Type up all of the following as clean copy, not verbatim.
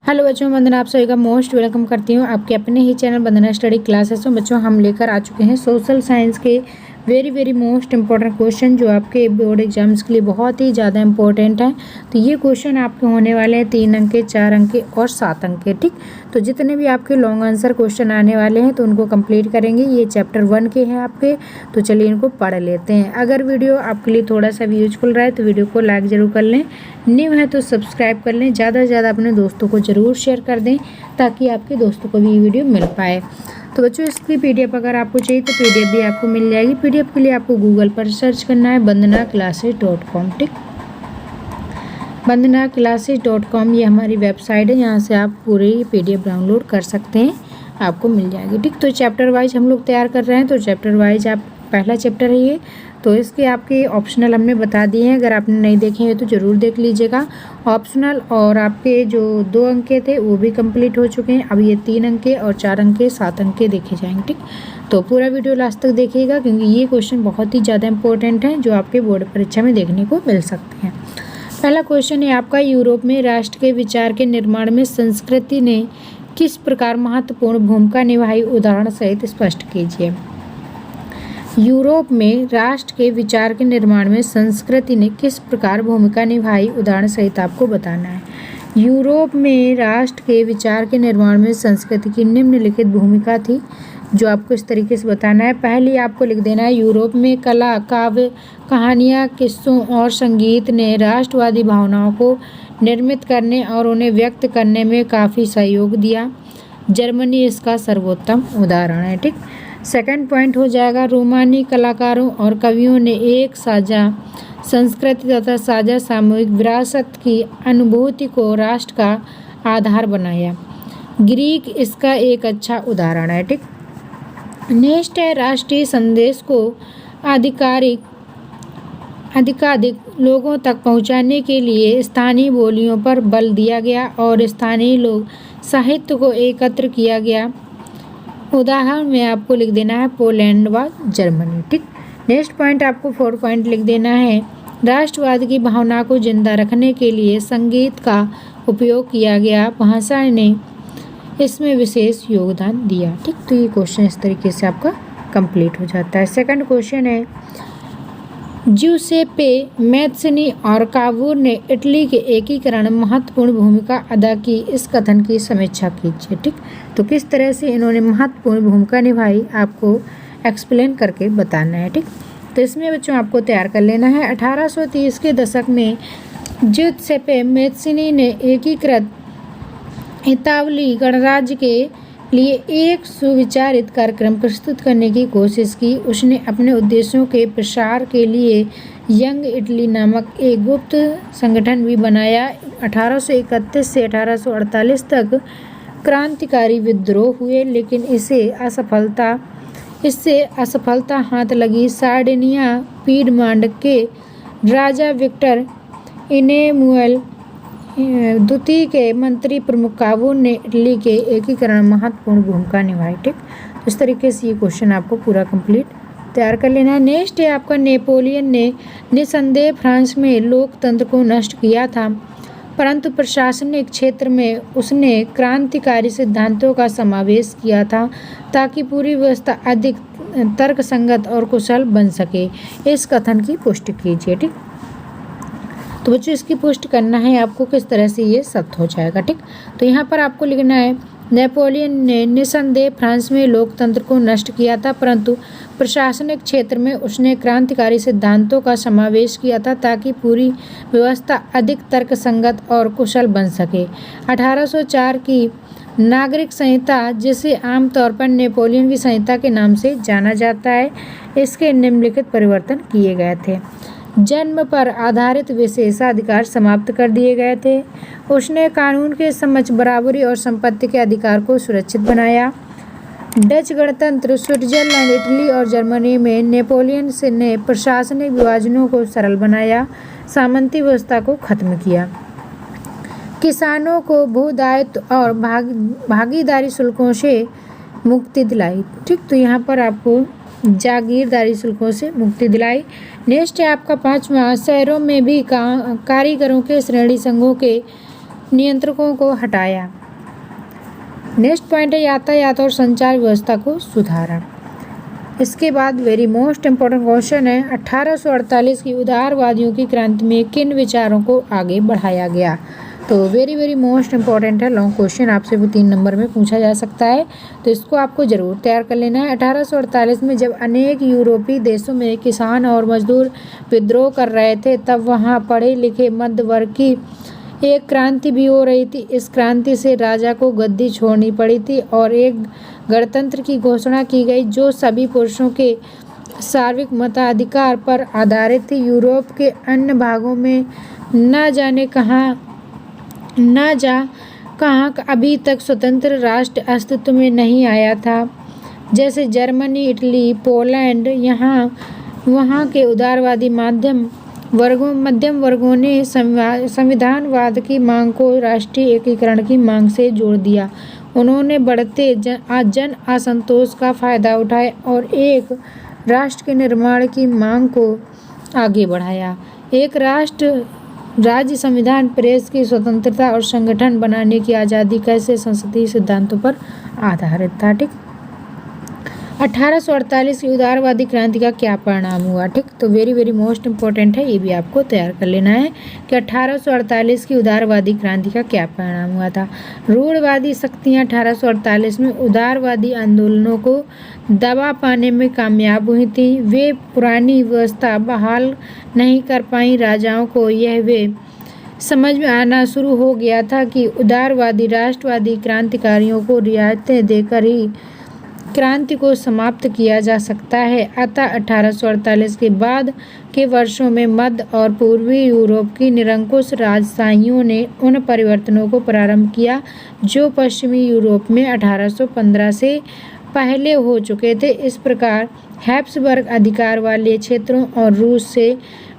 Hello बच्चों, वंदना आप सभी का मोस्ट वेलकम करती हूँ आपके अपने ही चैनल वंदना स्टडी क्लासेस में। बच्चों हम लेकर आ चुके हैं सोशल साइंस के वेरी मोस्ट इंपॉर्टेंट क्वेश्चन जो आपके बोर्ड एग्जाम्स के लिए बहुत ही ज़्यादा इंपॉर्टेंट है। तो ये क्वेश्चन आपके होने वाले हैं 3 अंक के, 4 अंक के और 7 अंक के। ठीक, तो जितने भी आपके लॉन्ग आंसर क्वेश्चन आने वाले हैं तो उनको कंप्लीट करेंगे। ये चैप्टर 1 के हैं आपके, तो चलिए इनको पढ़ लेते हैं। अगर वीडियो आपके लिए थोड़ा सा भी यूजफुल रहा है तो वीडियो को लाइक ज़रूर कर लें, न्यू है तो सब्सक्राइब कर लें, ज़्यादा से ज़्यादा अपने दोस्तों को ज़रूर शेयर कर दें ताकि आपके दोस्तों को भी ये वीडियो मिल पाए। तो बच्चों इसकी पीडीएफ अगर आपको चाहिए तो पीडीएफ भी आपको मिल जाएगी। पीडीएफ के लिए आपको गूगल पर सर्च करना है वंदनाक्लासेस.com। ठीक, वंदनाक्लासेस.com ये हमारी वेबसाइट है, यहाँ से आप पूरी पीडीएफ डाउनलोड कर सकते हैं, आपको मिल जाएगी। ठीक, तो चैप्टर वाइज हम लोग तैयार कर रहे हैं, तो चैप्टर वाइज आप पहला चैप्टर है ये, तो इसके आपके ऑप्शनल हमने बता दिए हैं। अगर आपने नहीं देखे हैं तो ज़रूर देख लीजिएगा ऑप्शनल। और आपके जो 2 अंक के थे वो भी कंप्लीट हो चुके हैं। अब ये 3 अंक के और 4 अंक के, 7 अंक के देखे जाएंगे। ठीक, तो पूरा वीडियो लास्ट तक देखिएगा क्योंकि ये क्वेश्चन बहुत ही ज़्यादा इंपॉर्टेंट हैं जो आपके बोर्ड परीक्षा में देखने को मिल सकते हैं। पहला क्वेश्चन है आपका, यूरोप में राष्ट्र के विचार के निर्माण में संस्कृति ने किस प्रकार महत्वपूर्ण भूमिका निभाई, उदाहरण सहित स्पष्ट कीजिए। यूरोप में राष्ट्र के विचार के निर्माण में संस्कृति ने किस प्रकार भूमिका निभाई, उदाहरण सहित आपको बताना है। यूरोप में राष्ट्र के विचार के निर्माण में संस्कृति की निम्नलिखित भूमिका थी, जो आपको इस तरीके से बताना है। पहले आपको लिख देना है, यूरोप में कला, काव्य, कहानियाँ, किस्सों और संगीत ने राष्ट्रवादी भावनाओं को निर्मित करने और उन्हें व्यक्त करने में काफ़ी सहयोग दिया। जर्मनी इसका सर्वोत्तम उदाहरण है। ठीक, सेकंड पॉइंट हो जाएगा, रोमानी कलाकारों और कवियों ने एक साझा संस्कृति तथा साझा सामूहिक विरासत की अनुभूति को राष्ट्र का आधार बनाया। ग्रीक इसका एक अच्छा उदाहरण है। ठीक, नेक्स्ट है, राष्ट्रीय संदेश को अधिकाधिक लोगों तक पहुंचाने के लिए स्थानीय बोलियों पर बल दिया गया और स्थानीय लोक साहित्य को एकत्र किया गया। उदाहरण में आपको लिख देना है पोलैंड व जर्मनी। ठीक, नेक्स्ट पॉइंट आपको 4 पॉइंट लिख देना है, राष्ट्रवाद की भावना को जिंदा रखने के लिए संगीत का उपयोग किया गया, भाषा ने इसमें विशेष योगदान दिया। ठीक, तो ये क्वेश्चन इस तरीके से आपका कंप्लीट हो जाता है। सेकंड क्वेश्चन है, ज्यूसेप्पे मैत्सनी और कावूर ने इटली के एकीकरण में महत्वपूर्ण भूमिका अदा की, इस कथन की समीक्षा कीजिए। ठीक, तो किस तरह से इन्होंने महत्वपूर्ण भूमिका निभाई आपको एक्सप्लेन करके बताना है। ठीक, तो इसमें बच्चों आपको तैयार कर लेना है। 1830 के दशक में ज्यूसेप्पे मैत्सनी ने एकीकृत इतालवी गणराज्य के लिए एक सुविचारित कार्यक्रम प्रस्तुत करने की कोशिश की। उसने अपने उद्देश्यों के प्रसार के लिए यंग इटली नामक एक गुप्त संगठन भी बनाया। 1831 से 1848 तक क्रांतिकारी विद्रोह हुए, लेकिन इससे असफलता हाथ लगी। सार्डिनिया पीडमांड के राजा विक्टर इनेमुएल द्वितीय के मंत्री प्रमुख कावूर ने इटली के एकीकरण में महत्वपूर्ण भूमिका निभाई। ठीक, तो इस तरीके से ये क्वेश्चन आपको पूरा कंप्लीट तैयार कर लेना है। नेक्स्ट है आपका, नेपोलियन ने निसंदेह फ्रांस में लोकतंत्र को नष्ट किया था, परंतु प्रशासनिक क्षेत्र में उसने क्रांतिकारी सिद्धांतों का समावेश किया था ताकि पूरी व्यवस्था अधिक तर्कसंगत और कुशल बन सके। इस कथन की पुष्टि कीजिए। ठीक, तो बच्चों इसकी पुष्टि करना है आपको किस तरह से ये सत्य हो जाएगा। ठीक, तो यहाँ पर आपको लिखना है, नेपोलियन ने निसंदेह फ्रांस में लोकतंत्र को नष्ट किया था, परंतु प्रशासनिक क्षेत्र में उसने क्रांतिकारी सिद्धांतों का समावेश किया था ताकि पूरी व्यवस्था अधिक तर्कसंगत और कुशल बन सके। 1804 की नागरिक संहिता, जिसे आमतौर पर नेपोलियन की संहिता के नाम से जाना जाता है, इसके निम्नलिखित परिवर्तन किए गए थे। जन्म पर आधारित विशेषाधिकार समाप्त कर दिए गए थे। उसने कानून के समक्ष बराबरी और संपत्ति के अधिकार को सुरक्षित बनाया। डच गणतंत्र, स्विट्जरलैंड, इटली और जर्मनी में नेपोलियन ने प्रशासनिक विभाजनों को सरल बनाया, सामंती व्यवस्था को खत्म किया, किसानों को भूदायित्व और भागीदारी शुल्कों से मुक्ति दिलाई। ठीक, तो यहाँ पर आपको जागीरदारी शुल्कों से मुक्ति दिलाई। नेक्स्ट है आपका 5वां, शहरों में भी कारीगरों के श्रेणी संघों के नियंत्रकों को हटाया। नेक्स्ट पॉइंट है यातायात और संचार व्यवस्था को सुधारा। इसके बाद वेरी मोस्ट इम्पोर्टेंट क्वेश्चन है 1848 की उदारवादियों की क्रांति में किन विचारों को आगे बढ़ाया गया। तो वेरी मोस्ट इम्पॉर्टेंट है, लॉन्ग क्वेश्चन आपसे वो 3 नंबर में पूछा जा सकता है, तो इसको आपको ज़रूर तैयार कर लेना है। 1848 में जब अनेक यूरोपीय देशों में किसान और मजदूर विद्रोह कर रहे थे, तब वहाँ पढ़े लिखे मध्य वर्ग की एक क्रांति भी हो रही थी। इस क्रांति से राजा को गद्दी छोड़नी पड़ी थी और एक गणतंत्र की घोषणा की गई जो सभी पुरुषों के सार्वत्रिक मताधिकार पर आधारित थी। यूरोप के अन्य भागों में न जा कहाँ अभी तक स्वतंत्र राष्ट्र अस्तित्व में नहीं आया था, जैसे जर्मनी, इटली, पोलैंड। वहाँ के उदारवादी मध्यम वर्गों ने संविधानवाद की मांग को राष्ट्रीय एकीकरण की मांग से जोड़ दिया। उन्होंने बढ़ते जन असंतोष का फायदा उठाया और एक राष्ट्र के निर्माण की मांग को आगे बढ़ाया। एक राष्ट्र राज्य संविधान, प्रेस की स्वतंत्रता और संगठन बनाने की आज़ादी कैसे संसदीय सिद्धांतों पर आधारित था। ठीक, 1848 की उदारवादी क्रांति का क्या परिणाम हुआ। ठीक, तो वेरी मोस्ट इम्पोर्टेंट है, ये भी आपको तैयार कर लेना है कि 1848 की उदारवादी क्रांति का क्या परिणाम हुआ था। रूढ़वादी शक्तियाँ 1848 में उदारवादी आंदोलनों को दबा पाने में कामयाब हुई थी। वे पुरानी व्यवस्था बहाल नहीं कर पाई। राजाओं को यह वे समझ में आना शुरू हो गया था कि उदारवादी राष्ट्रवादी क्रांतिकारियों को रियायतें देकर ही क्रांति को समाप्त किया जा सकता है। अतः 1848 के बाद के वर्षों में मध्य और पूर्वी यूरोप की निरंकुश राजशाहियों ने उन परिवर्तनों को प्रारंभ किया जो पश्चिमी यूरोप में 1815 से पहले हो चुके थे। इस प्रकार हैब्सबर्ग अधिकार वाले क्षेत्रों और रूस से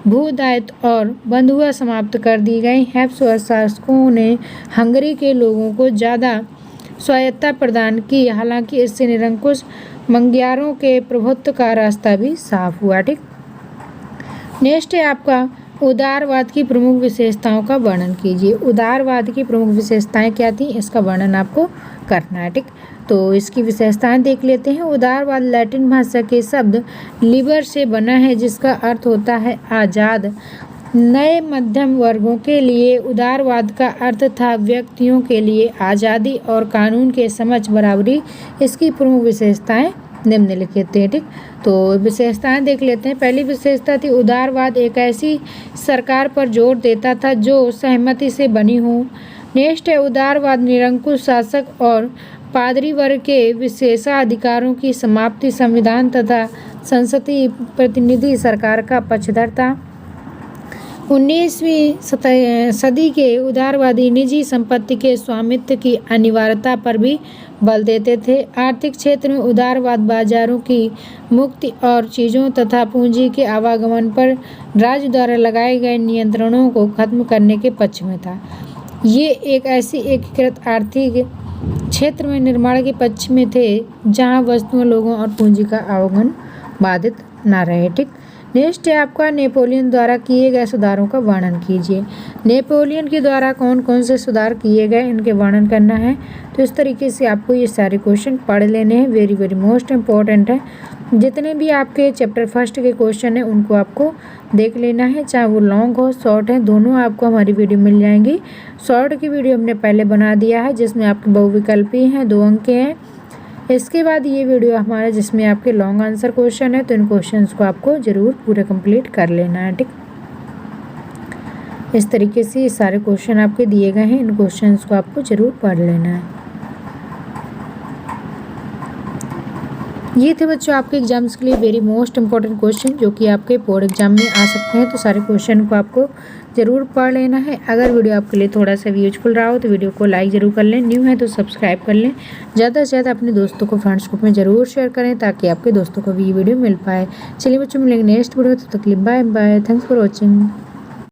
भूदायित्व और बंधुआ समाप्त कर दी गई। हैब्सबर्ग शासकों ने हंगरी के लोगों को ज़्यादा स्वायत्तता प्रदान की, हालांकि इससे निरंकुश मंग्यारों के प्रभुत्व का रास्ता भी साफ हुआ। ठीक, नेक्स्ट है आपका उदारवाद की प्रमुख विशेषताओं का वर्णन कीजिए। उदारवाद की प्रमुख विशेषताएं क्या थी, इसका वर्णन आपको करना है। ठीक, तो इसकी विशेषताएं देख लेते हैं। उदारवाद लैटिन भाषा के शब्द लिबर से बना है, जिसका अर्थ होता है आज़ाद। नए मध्यम वर्गों के लिए उदारवाद का अर्थ था व्यक्तियों के लिए आज़ादी और कानून के समक्ष बराबरी। इसकी प्रमुख विशेषताएं निम्नलिखित हैं। ठीक, तो विशेषताएं देख लेते हैं। पहली विशेषता थी उदारवाद एक ऐसी सरकार पर जोर देता था जो सहमति से बनी हो। नेक्स्ट है उदारवाद निरंकुश शासक और पादरी वर्ग के विशेषाधिकारों की समाप्ति, संविधान तथा संसदीय प्रतिनिधि सरकार का पक्षधर था। 19वीं सदी के उदारवादी निजी संपत्ति के स्वामित्व की अनिवार्यता पर भी बल देते थे। आर्थिक क्षेत्र में उदारवाद बाजारों की मुक्ति और चीज़ों तथा पूंजी के आवागमन पर राज्य द्वारा लगाए गए नियंत्रणों को खत्म करने के पक्ष में था। ये एक ऐसी एकीकृत आर्थिक क्षेत्र में निर्माण के पक्ष में थे जहां वस्तुओं, लोगों और पूंजी का आवागमन बाधित न रहे। ठीक, नेक्स्ट है आपका नेपोलियन द्वारा किए गए सुधारों का वर्णन कीजिए। नेपोलियन के द्वारा कौन कौन से सुधार किए गए, इनके वर्णन करना है। तो इस तरीके से आपको ये सारे क्वेश्चन पढ़ लेने हैं, वेरी मोस्ट इम्पोर्टेंट है। जितने भी आपके चैप्टर फर्स्ट के क्वेश्चन हैं उनको आपको देख लेना है, चाहे वो लॉन्ग हो शॉर्ट है, दोनों आपको हमारी वीडियो मिल जाएंगी। शॉर्ट की वीडियो हमने पहले बना दिया है जिसमें आपके बहुविकल्पी हैं, 2 अंक के हैं। इसके बाद ये वीडियो हमारा जिसमें आपके लॉन्ग आंसर क्वेश्चन है, तो इन क्वेश्चंस को आपको ज़रूर पूरे कंप्लीट कर लेना है। ठीक, इस तरीके से ये सारे क्वेश्चन आपके दिए गए हैं, इन क्वेश्चंस को आपको ज़रूर पढ़ लेना है। ये थे बच्चों आपके एग्जाम्स के लिए वेरी मोस्ट इंपॉर्टेंट क्वेश्चन जो कि आपके बोर्ड एग्जाम में आ सकते हैं। तो सारे क्वेश्चन को आपको ज़रूर पढ़ लेना है। अगर वीडियो आपके लिए थोड़ा सा भी यूजफुल रहा हो तो वीडियो को लाइक ज़रूर कर लें, न्यू है तो सब्सक्राइब कर लें, ज़्यादा से ज़्यादा अपने दोस्तों को फ्रेंड्स ग्रुप में ज़रूर शेयर करें ताकि आपके दोस्तों को भी ये वीडियो मिल पाए। चलिए बच्चों, मिलेंगे नेक्स्ट वीडियो, तब तक के लिए bye bye, thanks for watching.